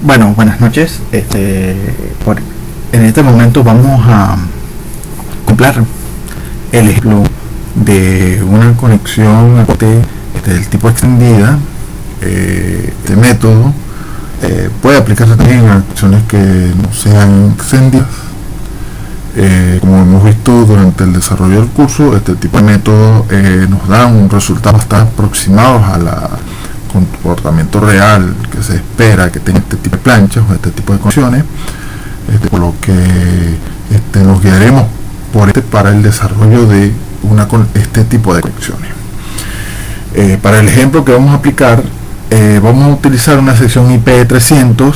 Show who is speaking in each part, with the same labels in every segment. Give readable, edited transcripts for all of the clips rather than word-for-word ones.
Speaker 1: Bueno, buenas noches. En este momento vamos a comprar el ejemplo de una conexión del tipo extendida. Este método puede aplicarse también a acciones que no sean extendidas. Como hemos visto durante el desarrollo del curso, este tipo de método nos da un resultado bastante aproximado a la comportamiento real que se espera que tenga este tipo de planchas o este tipo de conexiones, por lo que nos guiaremos para el desarrollo de este tipo de conexiones. Para el ejemplo que vamos a aplicar, vamos a utilizar una sección IP300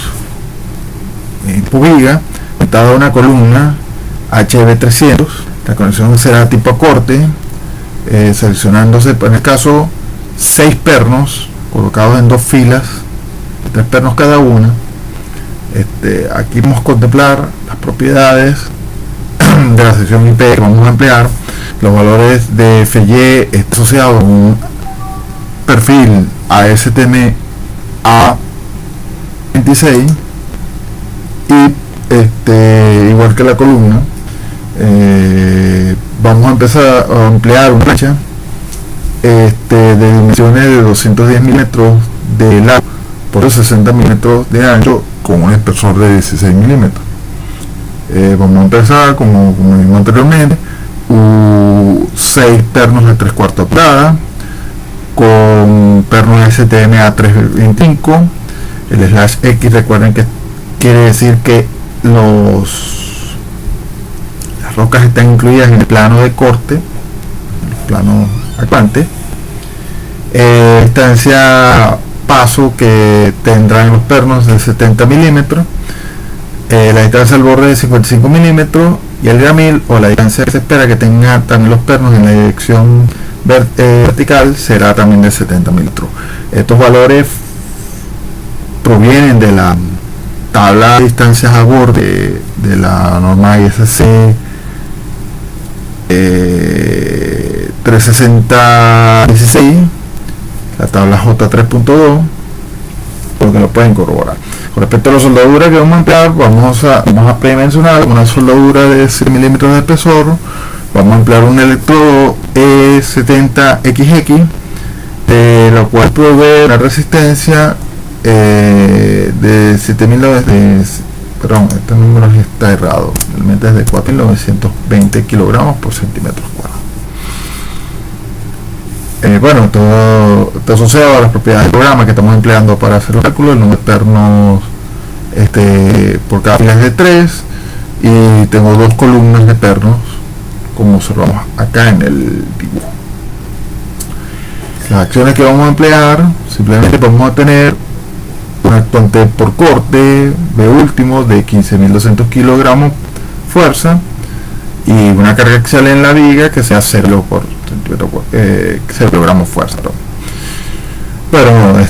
Speaker 1: tipo viga conectada a una columna HB300. La conexión será tipo acorte, seleccionándose en el caso 6 pernos colocados en 2 filas, 3 pernos cada una. Aquí vamos a contemplar las propiedades de la sección IP que vamos a emplear. Los valores de FY está asociado a un perfil ASTM A26 y igual que la columna, vamos a empezar a emplear una plancha de dimensiones de 210 milímetros de largo por 60 milímetros de ancho con un espesor de 16 milímetros. Vamos a empezar como vimos anteriormente, 6 pernos de 3/4 pulgada con pernos STM A325. El slash X, recuerden que quiere decir que las rocas están incluidas en el plano de corte, el plano actuante. Distancia paso que tendrán los pernos de 70 milímetros, la distancia al borde de 55 milímetros y el gramil, o la distancia que se espera que tengan también los pernos en la dirección vertical, será también de 70 milímetros. Estos valores provienen de la tabla de distancias a borde de la norma ISC 360-16, la tabla J3.2, porque lo pueden corroborar. Con respecto a la soldadura que vamos a emplear, vamos a premencionar una soldadura de 100 milímetros de espesor. Vamos a emplear un electrodo E70XX, lo cual provee una resistencia de 7900, perdón, este número está errado, realmente es de 4920 kilogramos por centímetros cuadrados. Bueno, todo está asociado a las propiedades del programa que estamos empleando para hacer el cálculo. El número de pernos por cada fila es de 3 y tengo 2 columnas de pernos, como observamos acá en el dibujo. Las acciones que vamos a emplear, simplemente vamos a tener un actuante por corte B último de 15.200 kilogramos fuerza y una carga axial en la viga que sea 0 por centímetro, 0 gramos fuerza. Pero los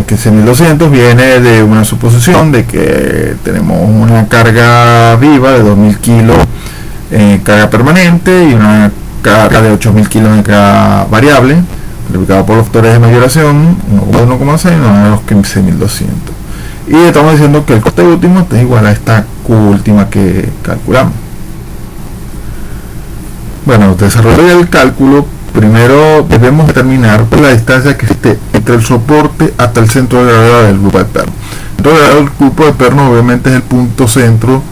Speaker 1: 15.200 viene de una suposición de que tenemos una carga viva de 2.000 kilos en carga permanente y una carga de 8.000 kilos en carga variable, multiplicado por los factores de mayoración 1,6 nos da los 15.200, y estamos diciendo que el coste último es igual a esta Q última que calculamos. Bueno, desarrollo del cálculo, primero debemos determinar la distancia que esté entre el soporte hasta el centro de gravedad del grupo de perno. El centro de gravedad del grupo de perno obviamente es el punto centro,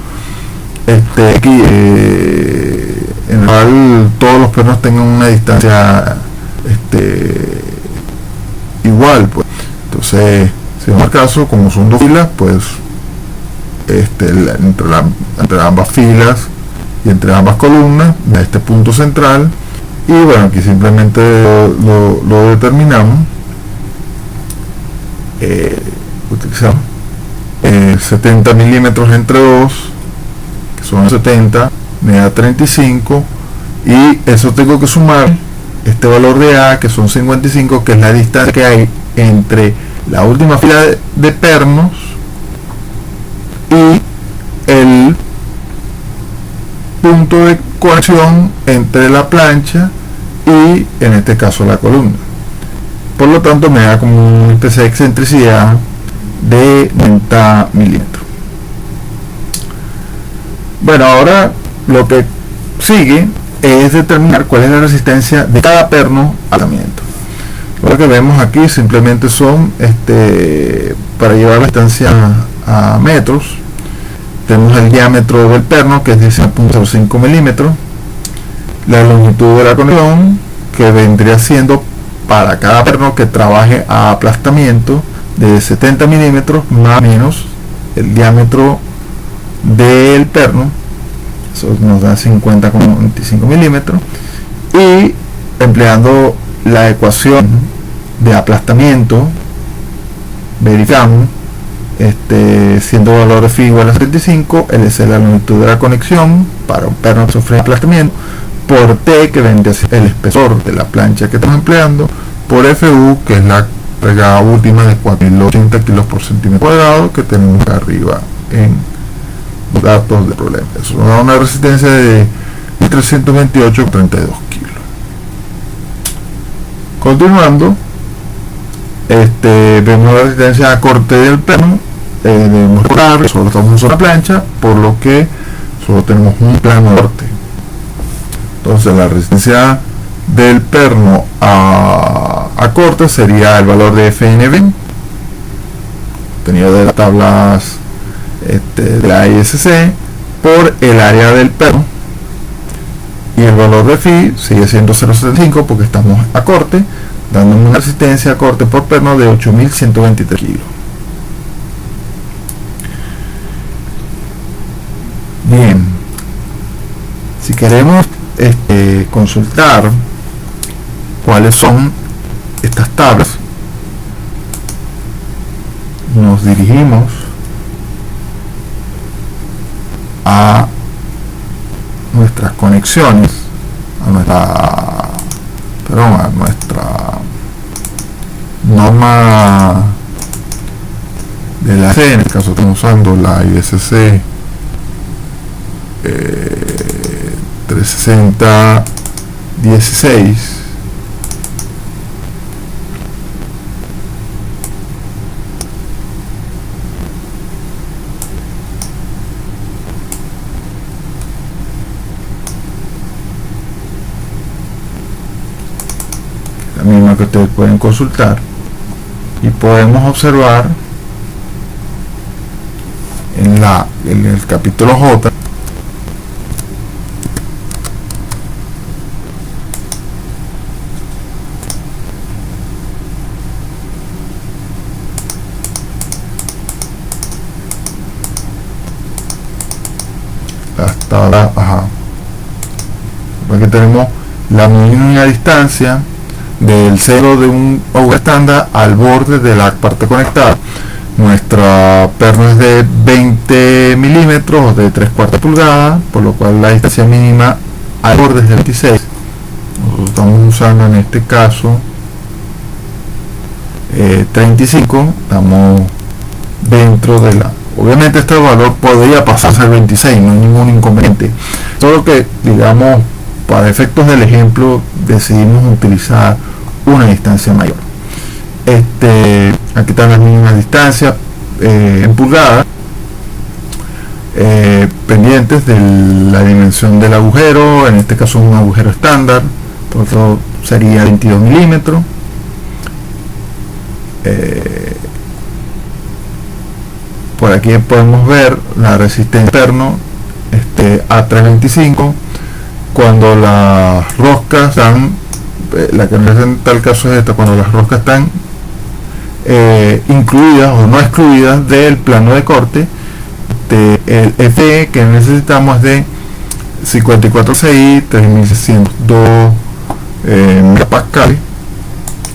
Speaker 1: aquí, en el cual todos los pernos tengan una distancia igual, pues. Entonces, si en el caso, como son 2 filas, pues entre ambas filas y entre ambas columnas de este punto central, y bueno, aquí simplemente lo determinamos. Utilizamos 70 milímetros entre 2, que son 70, me da 35, y eso tengo que sumar este valor de A, que son 55, que es la distancia que hay entre la última fila de pernos y el punto de conexión entre la plancha y, en este caso, la columna. Por lo tanto, me da como una especie de excentricidad de 90 milímetros. Bueno, ahora lo que sigue es determinar cuál es la resistencia de cada perno al tratamiento. Lo que vemos aquí simplemente son para llevar la distancia a metros. Tenemos el diámetro del perno, que es de 0.05 milímetros, la longitud de la conexión, que vendría siendo para cada perno que trabaje a aplastamiento de 70 milímetros más o menos el diámetro del perno, eso nos da 50,25 milímetros, y empleando la ecuación de aplastamiento verificamos siendo valor de phi igual a 75, L es la longitud de la conexión para un perno que sufre aplastamiento, por T, que vendría a ser el espesor de la plancha que estamos empleando, por FU, que es la carga última de 4080 kilos por centímetro cuadrado que tenemos acá arriba en los datos del problema. Eso nos da una resistencia de 328,32 kilos. Continuando, vemos la resistencia a corte del perno. Debemos recordar que solo estamos en una plancha, por lo que solo tenemos un plano de corte. Entonces la resistencia del perno a corte sería el valor de FNB obtenido de las tablas de la ISC por el área del perno, y el valor de phi sigue siendo 0.75 porque estamos a corte, dando una resistencia a corte por perno de 8.123 kilos. Bien, si queremos consultar cuáles son estas tablas, nos dirigimos a nuestras conexiones, a nuestra norma de la C. En el caso estamos usando la ISC 360-16, la misma que ustedes pueden consultar, y podemos observar en el capítulo J tabla. Aquí tenemos la mínima distancia del cero de un agujero estándar al borde de la parte conectada. Nuestra perno es de 20 milímetros o de 3/4 pulgadas, por lo cual la distancia mínima al borde es de 26. Nosotros estamos usando en este caso 35, estamos dentro de la... Obviamente este valor podría pasarse al 26, no hay ningún inconveniente, solo que, digamos, para efectos del ejemplo decidimos utilizar una distancia mayor. Aquí están las mínimas distancias en pulgadas, pendientes de la dimensión del agujero. En este caso es un agujero estándar, por eso sería 22 milímetros. Por aquí podemos ver la resistencia perno a 325 cuando las roscas están, la que en tal caso es esta, cuando las roscas están incluidas o no excluidas del plano de corte. El FE que necesitamos es de 54,6, 3602 megapascales,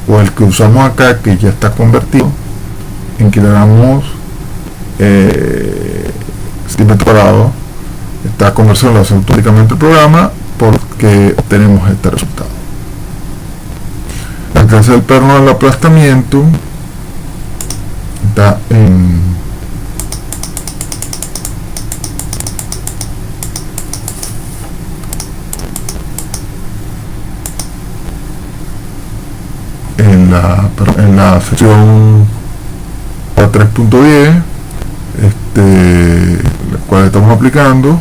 Speaker 1: o el que usamos acá, que ya está convertido en kilogramos centímetro cuadrado. Esta conversión la hace automáticamente el programa, porque tenemos este resultado. El alcance del perno del aplastamiento está en la sección tabla 3.10, la cual estamos aplicando,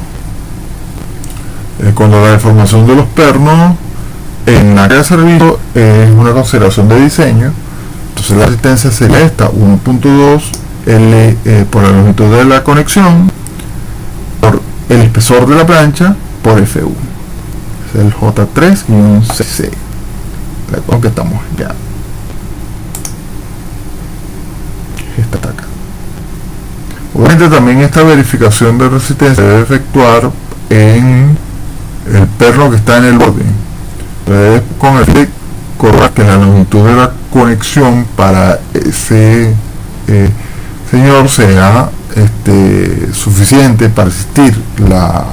Speaker 1: cuando la deformación de los pernos en la área de servicio es una consideración de diseño. Entonces la resistencia sería esta, 1.2 L por la longitud de la conexión por el espesor de la plancha por F1. Es el J3-CC, con que estamos ya. Esta está acá. Obviamente también esta verificación de resistencia debe efectuar en el perno que está en el borde. Entonces, con el de corroborar que la longitud de la conexión para ese señor sea suficiente para resistir la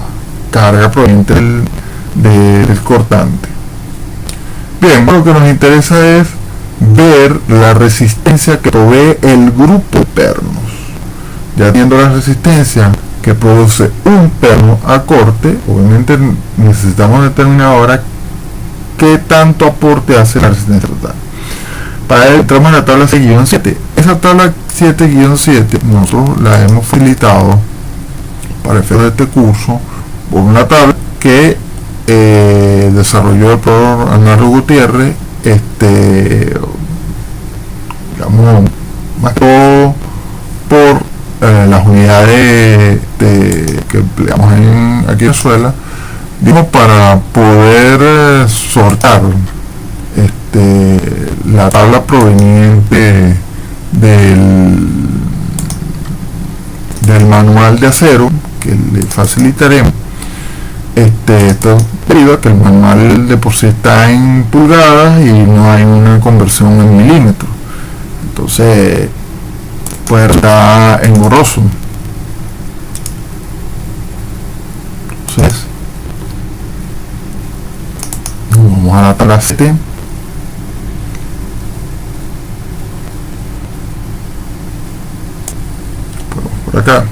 Speaker 1: carga proveniente del cortante. Bien, lo que nos interesa es ver la resistencia que provee el grupo de pernos. Ya teniendo la resistencia que produce un perno a corte, obviamente necesitamos determinar ahora qué tanto aporte hace la resistencia total. Para ello entramos en la tabla 7-7. Esa tabla 7-7 nosotros la hemos facilitado para efectos de este curso por una tabla que desarrolló el profesor Arnaldo Gutiérrez, digamos, más que todo por las unidades que empleamos aquí en Venezuela, digamos, para poder sortar la tabla proveniente del manual de acero que le facilitaremos. Esto debido a que el manual de por sí está en pulgadas y no hay una conversión en milímetros, entonces pues está engorroso. Entonces vamos a la tabla 7. Por acá,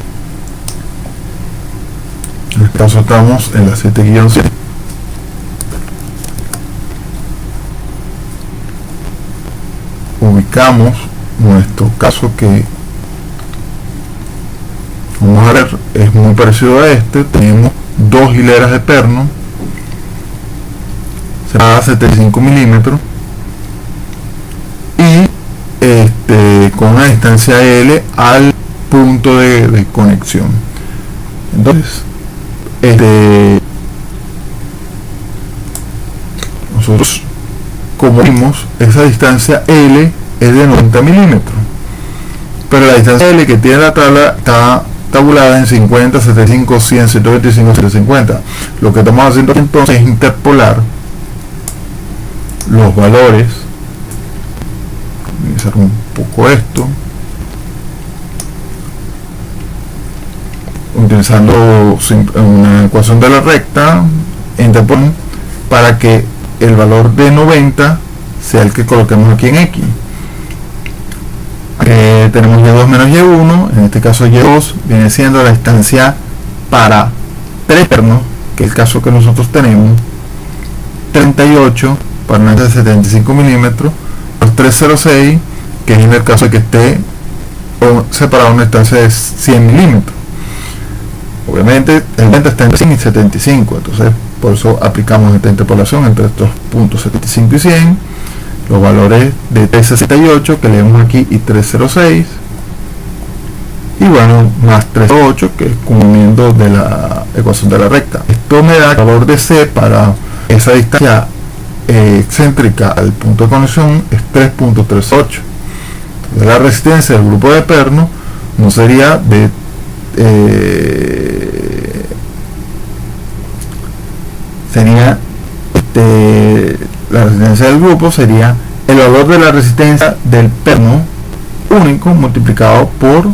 Speaker 1: en este caso estamos en la 7-7. Ubicamos nuestro caso que vamos a ver, es muy parecido a este. Tenemos dos hileras de perno separadas a 75 milímetros y con una distancia L al punto de conexión. Entonces nosotros, como vimos, esa distancia L es de 90 milímetros, pero la distancia L que tiene la tabla está tabulada en 50, 75, 100, 125, 150. Lo que estamos haciendo entonces es interpolar los valores. Voy a hacer un poco esto, utilizando una ecuación de la recta, interpolar para que el valor de 90 sea el que coloquemos aquí en X. Tenemos Y2 menos Y1, en este caso Y2 viene siendo la distancia para 3 pernos, que es el caso que nosotros tenemos, 38 para una distancia de 75 milímetros, por 306, que es en el caso de que esté separado una distancia de 100 milímetros. Obviamente el 90 está entre 100 y 75, entonces por eso aplicamos esta interpolación entre estos puntos 75 y 100, los valores de 368 que leemos aquí y 306, y bueno, más 308 que es cumpliendo de la ecuación de la recta. Esto me da el valor de C para esa distancia excéntrica al punto de conexión es 3.38. La resistencia del grupo de perno no sería de sería la resistencia del grupo sería el valor de la resistencia del perno único multiplicado por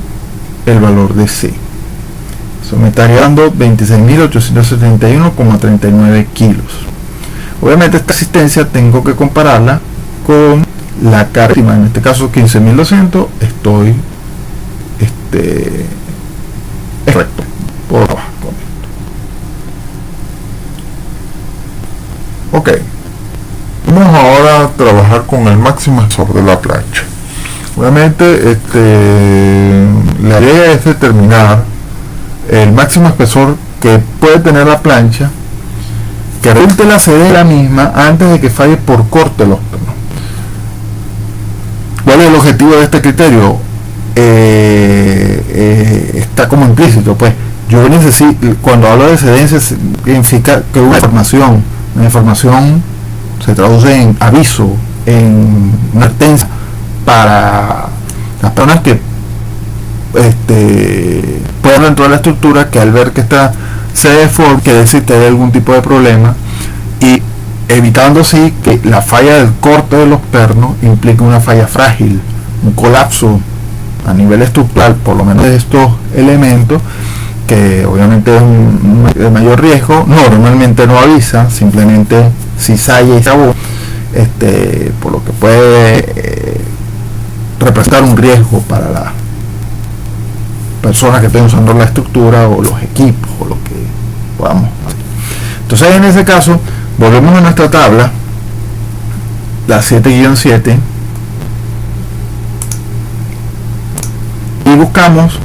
Speaker 1: el valor de C. Eso me estaría dando 26.871,39 kilos. Obviamente esta resistencia tengo que compararla con la carga, en este caso 15.200, estoy correcto por abajo. Ok, vamos ahora a trabajar con el máximo espesor de la plancha. Obviamente la idea es determinar el máximo espesor que puede tener la plancha, que resulte la CD de la misma antes de que falle por corte los pernos. ¿Cuál es el objetivo de este criterio? Está como implícito, pues yo necesito, cuando hablo de excedencia, significa que una información se traduce en aviso, en una advertencia para las personas que puedan entrar a la estructura, que al ver que está se deforma, que decir que hay algún tipo de problema, y evitando así que la falla del corte de los pernos implique una falla frágil, un colapso a nivel estructural, por lo menos de estos elementos, que obviamente es de mayor riesgo. Normalmente no avisa, simplemente cizalla y sabor, por lo que puede representar un riesgo para las personas que estén usando la estructura o los equipos o lo que podamos hacer. Entonces, en ese caso, volvemos a nuestra tabla, la 7-7, y buscamos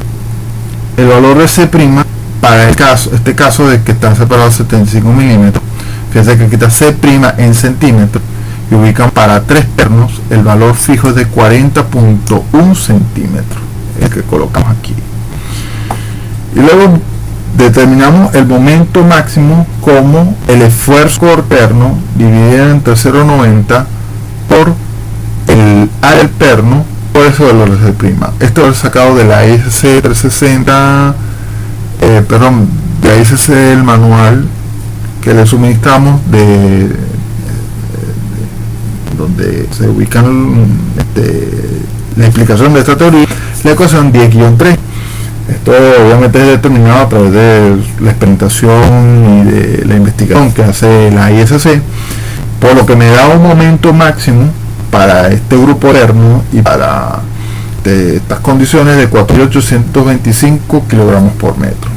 Speaker 1: el valor de C' para este caso de que están separados 75 milímetros. Fíjense que aquí está C' en centímetros, y ubican para 3 pernos el valor fijo es de 40.1 centímetros, el que colocamos aquí. Y luego determinamos el momento máximo como el esfuerzo por perno dividido entre 0,90 por el área del perno por ese valor de C'. Esto es sacado de la ISC 360, de la ISC del manual que le suministramos, donde se ubican la explicación de esta teoría, la ecuación 10-3. Esto obviamente es determinado a través de la experimentación y de la investigación que hace la ISC, por lo que me da un momento máximo para este grupo perno y para estas condiciones de 4.825 kilogramos por metro.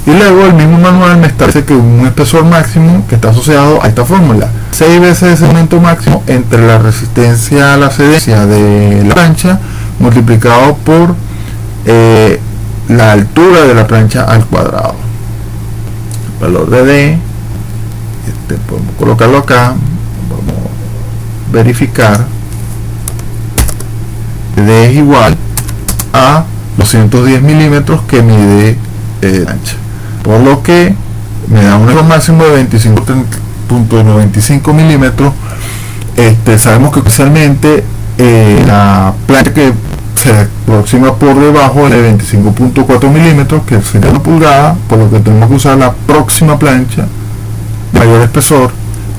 Speaker 1: Y luego el mismo manual me establece que un espesor máximo que está asociado a esta fórmula, 6 veces ese momento máximo entre la resistencia a la cedencia de la plancha multiplicado por la altura de la plancha al cuadrado. El valor de D, podemos colocarlo acá, vamos a verificar. D es igual a 210 milímetros que mide la ancha, por lo que me da un error máximo de 25.95 milímetros. Sabemos que oficialmente la plancha que se aproxima por debajo de 25.4 milímetros, que sería una pulgada, por lo que tenemos que usar la próxima plancha de mayor espesor,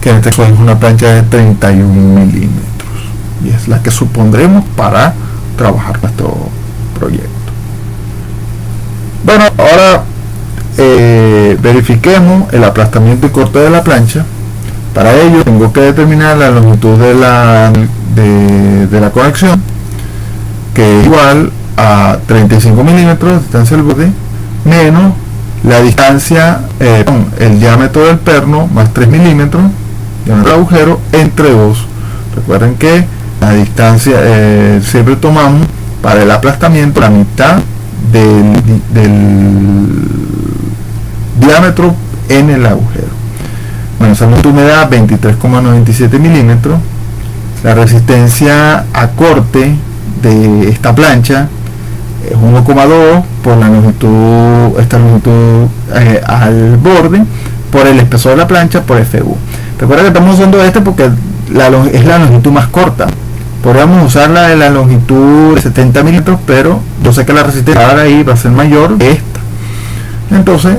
Speaker 1: que en este caso es una plancha de 31 milímetros, y es la que supondremos para trabajar nuestro proyecto. Bueno, ahora verifiquemos el aplastamiento y corte de la plancha. Para ello tengo que determinar la longitud de la conexión, que es igual a 35 milímetros, distancia del borde, menos la distancia, el diámetro del perno, más 3 milímetros, diámetro del agujero, entre 2. Recuerden que la distancia, siempre tomamos para el aplastamiento la mitad del diámetro en el agujero. Bueno, esa longitud me da 23,97 milímetros. La resistencia a corte de esta plancha es 1,2 por la longitud, esta longitud al borde, por el espesor de la plancha, por FU. Recuerda que estamos usando porque es la longitud más corta. Podríamos usar la de la longitud de 70 milímetros, pero yo sé que la resistencia ahora ahí va a ser mayor que esta. Entonces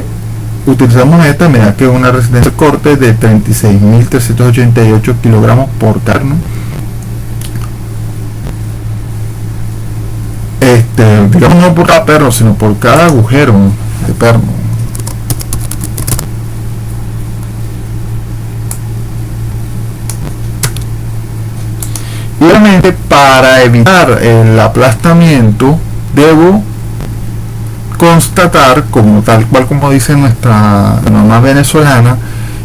Speaker 1: utilizamos esta, me da que una resistencia de corte de 36.388 kilogramos por perno. Digamos no por cada perno, sino por cada agujero de perno. Y obviamente para evitar el aplastamiento debo constatar, como tal cual como dice nuestra norma venezolana,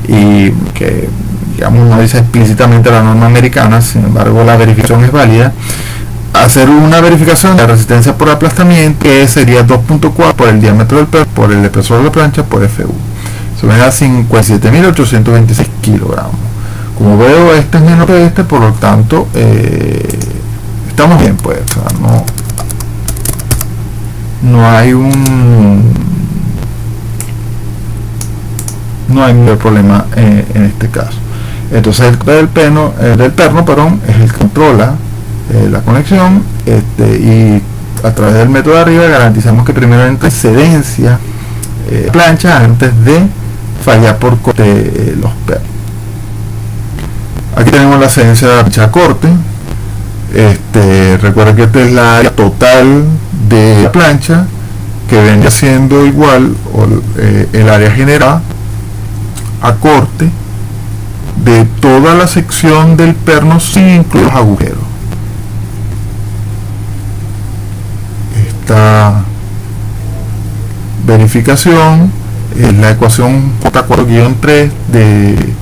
Speaker 1: y que digamos no dice explícitamente la norma americana, sin embargo la verificación es válida, hacer una verificación de la resistencia por aplastamiento, que sería 2.4 por el diámetro del perno, por el espesor de la plancha, por FU. Eso me da 57.826 kilogramos. Como veo, este es menos que este, por lo tanto estamos bien, pues. O sea, no hay mayor problema en este caso. Entonces el del perno es el que controla la conexión, y a través del método de arriba garantizamos que primero entre excedencia plancha antes de fallar por corte los pernos. Aquí tenemos la excedencia de la plancha corte. Recuerda que esta es la área total de la plancha, que vendría siendo igual el área generada a corte de toda la sección del perno sin incluir los agujeros. Esta verificación es la ecuación J4-3 de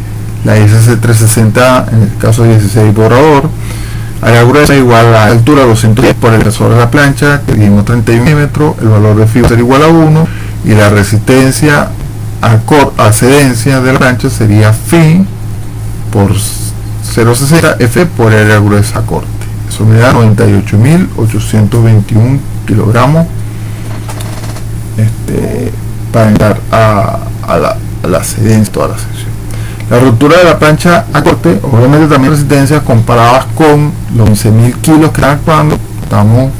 Speaker 1: la ISC 360 en el caso de 16 borrador. Área gruesa igual a la altura 210 por el espesor de la plancha, que dimos 31 milímetros, el valor de fibra sería igual a 1, y la resistencia a excedencia de la plancha sería Φ por 0.60 F por área gruesa corte. Eso me da 98.821 kilogramos para entrar a la excedencia, toda la sección. La ruptura de la plancha a corte, obviamente también resistencias comparadas con los 11.000 kilos que están actuando. Estamos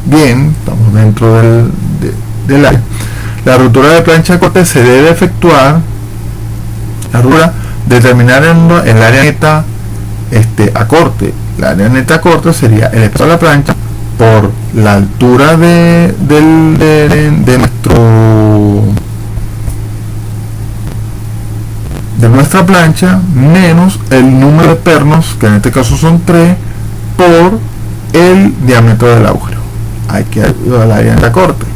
Speaker 1: bien, estamos dentro del área. La ruptura de plancha a corte se debe efectuar, la ruptura, determinando el área neta a corte. La área neta a corte sería el espesor de la plancha por la altura de nuestra plancha menos el número de pernos, que en este caso son 3, por el diámetro del agujero. Hay que ir al área neta a corte.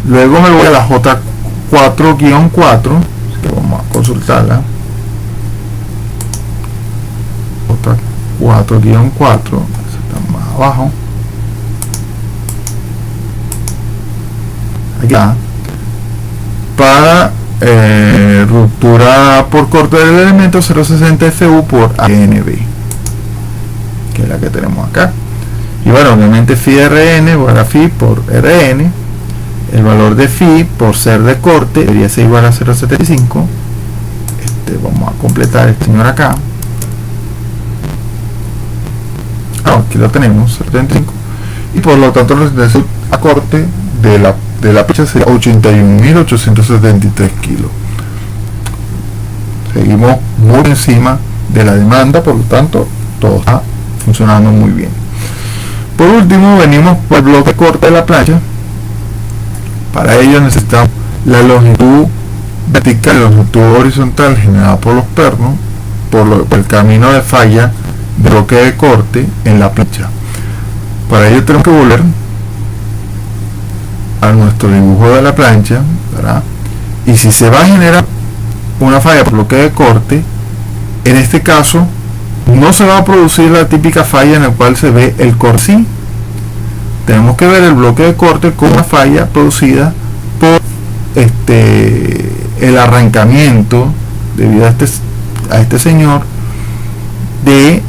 Speaker 1: Luego me voy a la J4-4, que vamos a consultarla. J4-4, está más abajo. Aquí está. Para ruptura por corte del elemento 0.60 FU por ANB, que es la que tenemos acá. Y bueno, obviamente Φ RN, o la Φ por RN, el valor de Φ por ser de corte debería ser igual a 0.75. Vamos a completar este señor acá. Aquí lo tenemos, 0.75, y por lo tanto la resistencia a corte de la plancha sería 81.873 kilos. Seguimos muy encima de la demanda, por lo tanto todo está funcionando muy bien. Por último, venimos por el bloque corte de la plancha. Para ello necesitamos la longitud vertical y la longitud horizontal generada por los pernos por el camino de falla de bloque de corte en la plancha. Para ello tenemos que volver a nuestro dibujo de la plancha, ¿verdad? Y si se va a generar una falla por bloque de corte, en este caso no se va a producir la típica falla en la cual se ve el corte. Tenemos que ver el bloque de corte como una falla producida por el arrancamiento debido a este señor de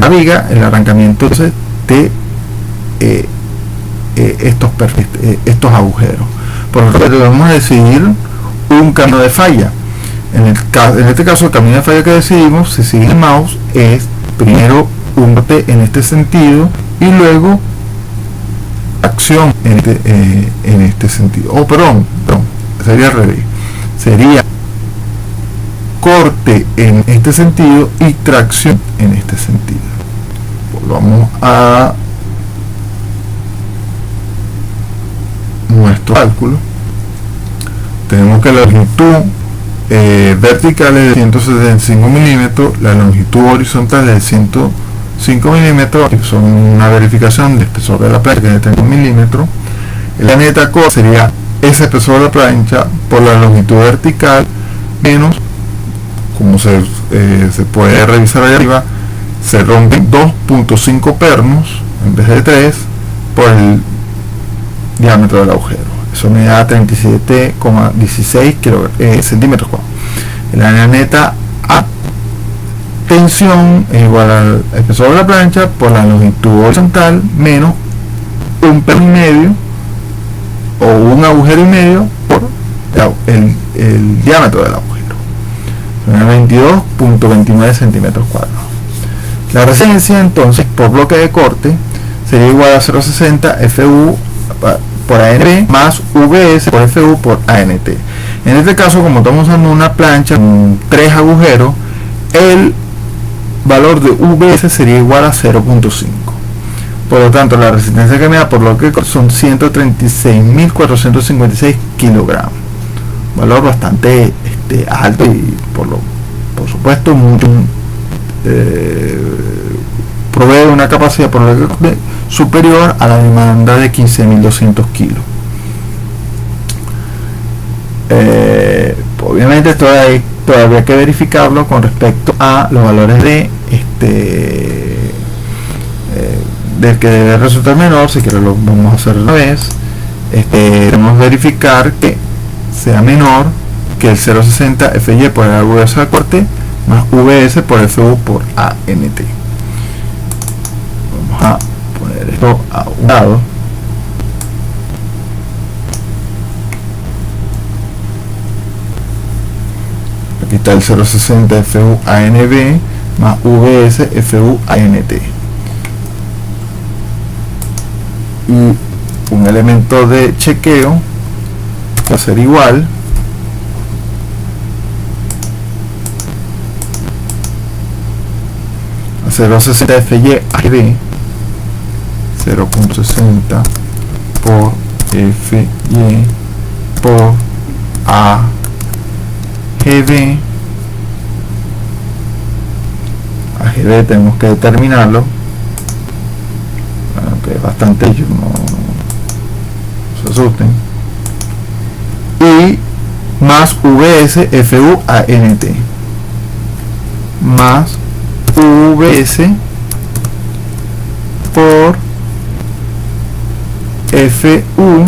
Speaker 1: la viga, el arrancamiento de estos agujeros. Por lo tanto, debemos decidir un camino de falla. En este caso, el camino de falla que decidimos, si sigue el mouse, es primero un corte en este sentido y luego acción en este sentido. Perdón, sería al revés. Sería corte en este sentido y tracción en este sentido. Volvamos a nuestro cálculo. Tenemos que la longitud vertical es de 175 milímetros, la longitud horizontal es de 105 milímetros, que son una verificación de espesor de la plancha, que es de 30 milímetros. La neta corte sería ese espesor de la plancha por la longitud vertical menos, como se puede revisar allá arriba, se rompen 2.5 pernos en vez de 3 por el diámetro del agujero. Eso me da 37,16 centímetros cuadrados. El área neta a tensión es igual al espesor de la plancha por la longitud horizontal menos un perno y medio o un agujero y medio por el diámetro del agujero. Son 22.29 centímetros cuadrados. La resistencia entonces por bloque de corte sería igual a 0.60 FU por ANB más VS por FU por ANT. En este caso, como estamos usando una plancha con 3 agujeros, el valor de VS sería igual a 0.5. Por lo tanto, la resistencia que me da por bloque de corte son 136.456 kilogramos. Valor bastante alto y por supuesto mucho provee una capacidad por bloque de corte superior a la demanda de 15.200 kilos. Obviamente todavía hay que verificarlo con respecto a los valores de del que debe resultar menor. Si quiero lo vamos a hacer una vez. Debemos verificar que sea menor que el 0.60 FY por el agudeza de corte más VS por FU por ANT. Vamos a poner esto a un lado. Aquí está el 0.60 FU ANB más VS FU ANT. Y un elemento de chequeo va a ser igual a 0.60 FY ANB 0.60 por FY por AGB. AGB tenemos que determinarlo, aunque es bastante, no se asusten, y más VS FU ANT más VS por FU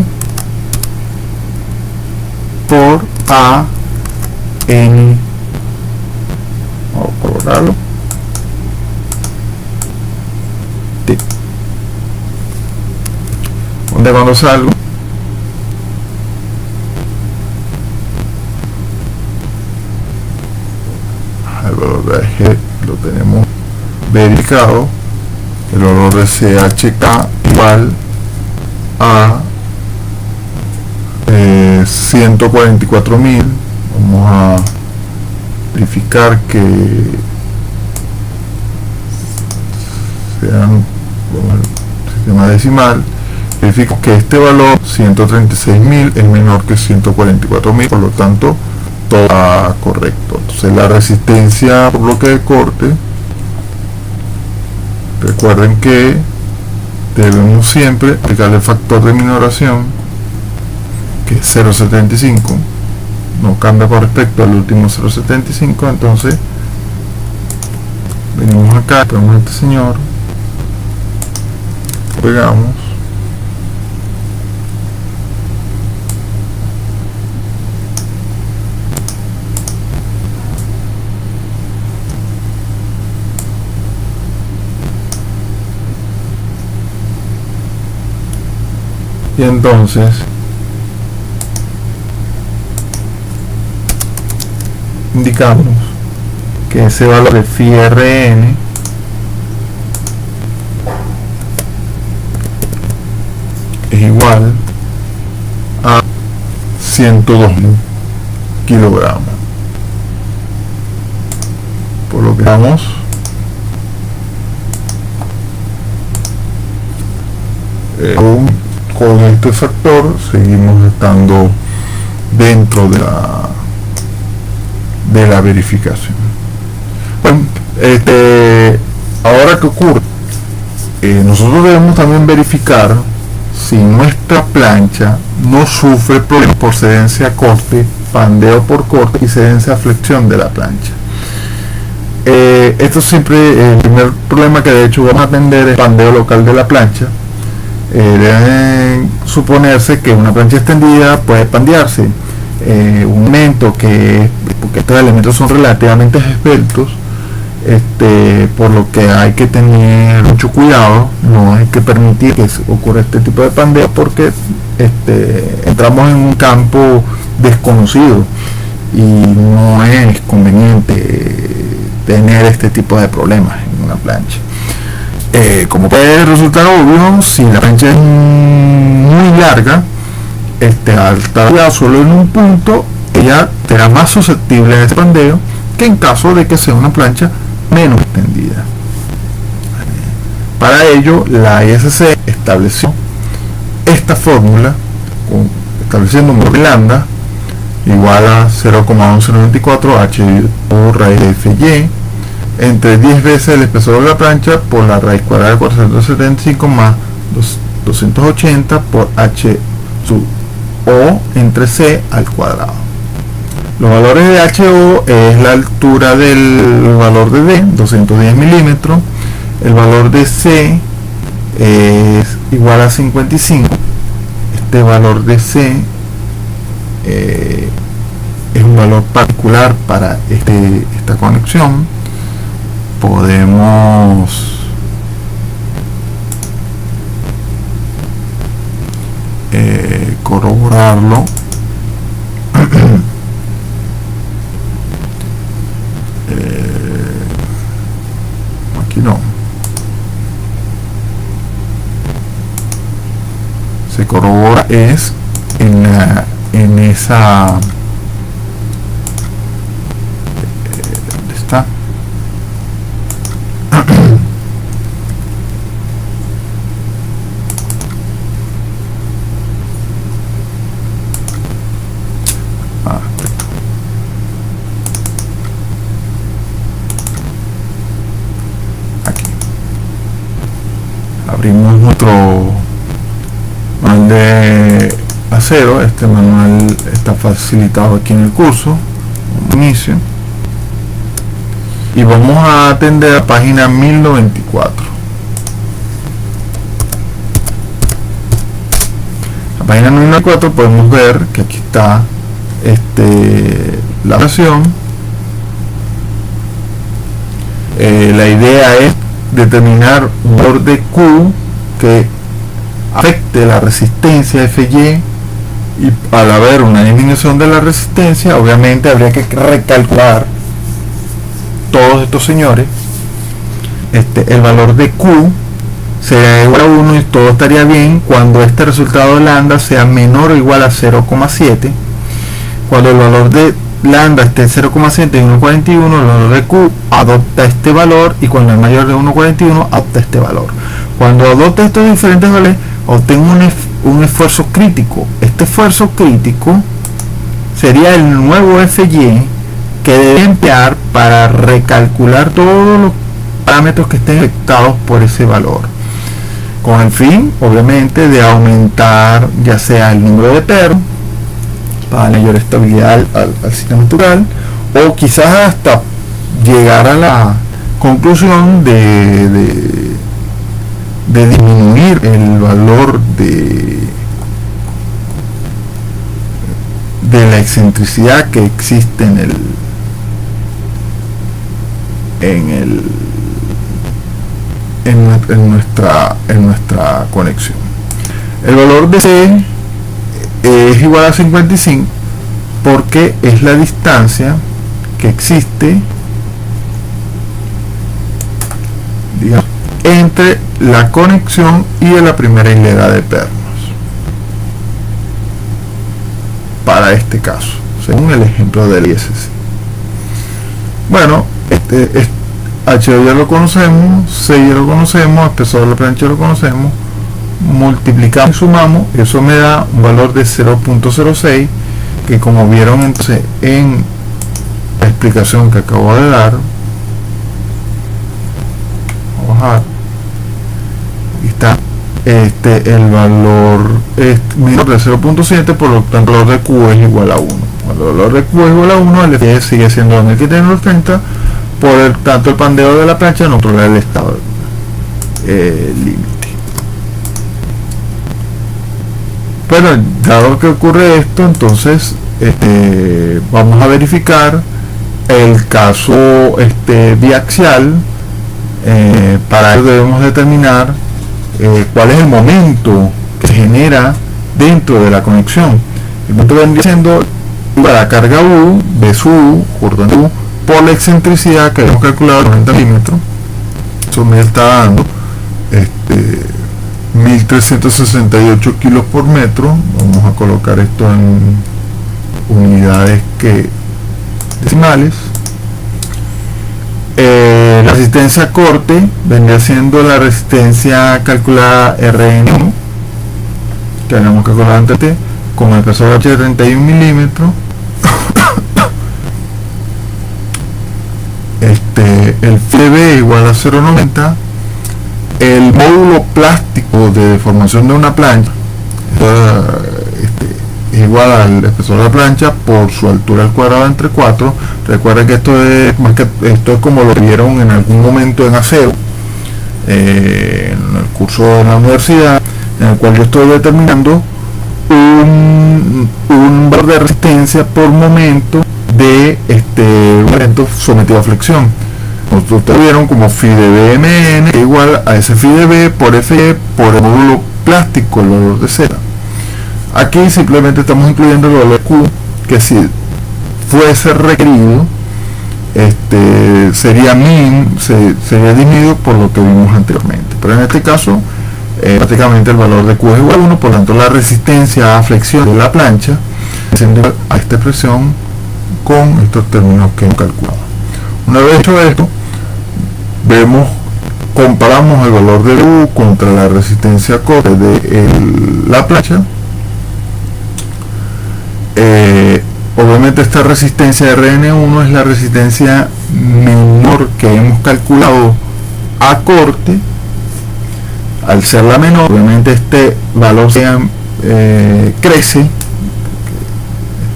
Speaker 1: por AN. Vamos a borrarlo. De cuando salgo el valor de AG lo tenemos verificado. El valor de CHK igual a 144.000. Vamos a verificar que sean el sistema decimal. Verifico que este valor 136.000 es menor que 144.000, por lo tanto todo está correcto. Entonces la resistencia por bloque de corte, recuerden que debemos siempre aplicar el factor de minoración, que es 0.75, no cambia con respecto al último 0.75. Entonces venimos acá, ponemos a este señor, pegamos, y entonces indicamos que ese valor de phi RN es igual a 102 kilogramos, por lo que vamos con este factor seguimos estando dentro de la verificación. Bueno, ahora, ¿qué ocurre? Nosotros debemos también verificar si nuestra plancha no sufre problemas por cedencia a corte, pandeo por corte y cedencia a flexión de la plancha. Esto siempre, el primer problema que de hecho vamos a atender es el pandeo local de la plancha. Debe suponerse que una plancha extendida puede pandearse. Un elemento porque estos elementos son relativamente esbeltos, por lo que hay que tener mucho cuidado, no hay que permitir que ocurra este tipo de pandeo porque entramos en un campo desconocido y no es conveniente tener este tipo de problemas en una plancha. Como puede resultar obvio, si la plancha es muy larga, al estar solo en un punto, ella será más susceptible a este pandeo que en caso de que sea una plancha menos extendida. Para ello, la ISC estableció esta fórmula, estableciendo un lambda igual a 0,1194 h por raíz de fy entre 10 veces el espesor de la plancha por la raíz cuadrada de 475 más 280 por h sub o entre c al cuadrado. Los valores de HO es la altura del valor de D, 210 milímetros. El valor de C es igual a 55. Este valor de C es un valor particular para esta conexión. Podemos corroborarlo aquí no se corrobora es en esa ¿dónde está? Abrimos nuestro manual de acero. Este manual está facilitado aquí en el curso, inicio, y vamos a atender a página 1094. La página 1094 podemos ver que aquí está la oración. La idea es determinar un valor de Q que afecte la resistencia FY, y al haber una disminución de la resistencia obviamente habría que recalcular todos estos señores. El valor de Q sería igual a 1 y todo estaría bien cuando este resultado de lambda sea menor o igual a 0,7. Cuando el valor de lambda esté en 0,7 y 1,41, el valor de Q adopta este valor, y cuando es mayor de 1,41 adopta este valor. Cuando adopta estos diferentes valores, obtengo un esfuerzo crítico. Este esfuerzo crítico sería el nuevo FY que debe emplear para recalcular todos los parámetros que estén afectados por ese valor, con el fin obviamente de aumentar ya sea el número de pernos para mayor estabilidad al sistema estructural, o quizás hasta llegar a la conclusión de disminuir el valor de la excentricidad que existe en nuestra conexión. El valor de C es igual a 55 porque es la distancia que existe, digamos, entre la conexión y la primera hilera de pernos para este caso, según el ejemplo del ISC. Bueno, HO ya lo conocemos, C ya lo conocemos, espesor de la plancha lo conocemos, multiplicamos y sumamos, eso me da un valor de 0.06, que como vieron entonces en la explicación que acabo de dar, vamos a bajar, aquí está, el valor es menor de 0.7, por lo tanto el valor de Q es igual a 1. Cuando el valor de Q es igual a 1, el FY sigue siendo 2030 por tanto el pandeo de la plancha no controla el estado límite. Bueno, dado que ocurre esto, entonces vamos a verificar el caso biaxial. Para ello debemos determinar cuál es el momento que se genera dentro de la conexión. El momento vendría siendo la carga U, B sub U, cordón U, por la excentricidad que hemos calculado 90 milímetros. Eso me está dando 1368 kilos por metro. Vamos a colocar esto en unidades decimales. La resistencia a corte vendría siendo la resistencia calculada RN1, que habíamos calculado antes, con el espesor H de 31 milímetros. El FB igual a 0,90. El módulo plástico de deformación de una plancha es igual al espesor de la plancha por su altura al cuadrado entre 4. Recuerden que esto es como lo vieron en algún momento en acero, en el curso de la universidad, en el cual yo estoy determinando un valor de resistencia por momento de un evento sometido a flexión. Ustedes vieron como phi de BMN igual a ese phi de B por FE por el módulo plástico, el valor de Z. Aquí simplemente estamos incluyendo el valor Q, que si fuese requerido sería disminuido por lo que vimos anteriormente, pero en este caso prácticamente el valor de Q es igual a 1, por lo tanto la resistencia a flexión de la plancha es igual a esta expresión con estos términos que hemos calculado. Una vez hecho esto, comparamos el valor de U contra la resistencia a corte de la plancha. Obviamente esta resistencia RN1 es la resistencia menor que hemos calculado a corte. Al ser la menor, obviamente este valor crece,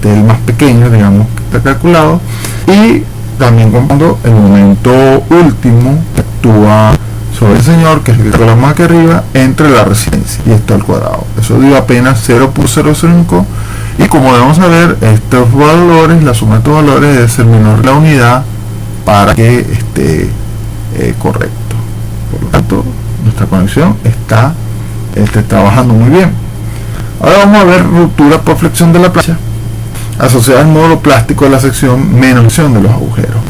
Speaker 1: el más pequeño, digamos, que está calculado, y también cuando el momento último actúa sobre el señor, que es el que colocamos aquí arriba, entre la resistencia y esto al cuadrado. Eso dio apenas 0.005, y como debemos saber, estos valores, la suma de estos valores debe ser menor que la unidad para que esté correcto. Por lo tanto, nuestra conexión está trabajando muy bien. Ahora vamos a ver ruptura por flexión de la plancha asociada al módulo plástico de la sección menos flexión de los agujeros.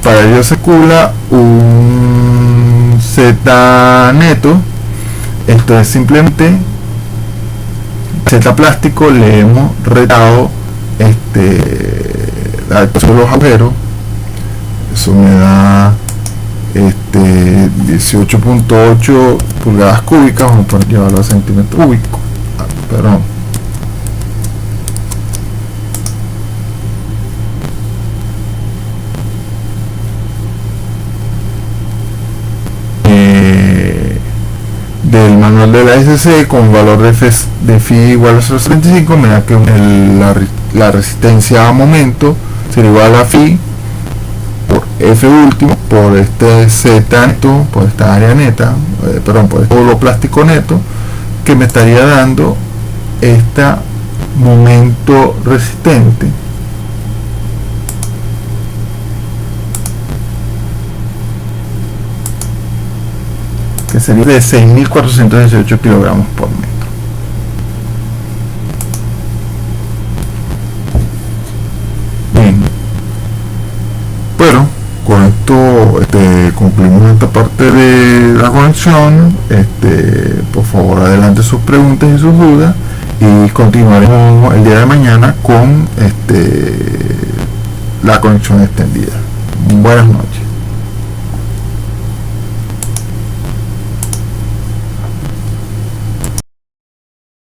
Speaker 1: Para ello se calcula un Z neto. Esto es simplemente Z plástico, le hemos retado la altura de los agujeros. Eso me da 18.8 pulgadas cúbicas, vamos a poner llevarlo a centímetros cúbicos, perdón. Del manual de la SC, con valor de phi igual a 0.75, me da que la resistencia a momento sería igual a phi por F último por este Z neto, por esta área neta, perdón, por este módulo plástico neto, que me estaría dando este momento resistente, que sería de 6.418 kilogramos por metro. Bien, bueno, con esto concluimos esta parte de la conexión. Por favor, adelante sus preguntas y sus dudas, y continuaremos el día de mañana con la conexión extendida. Buenas noches.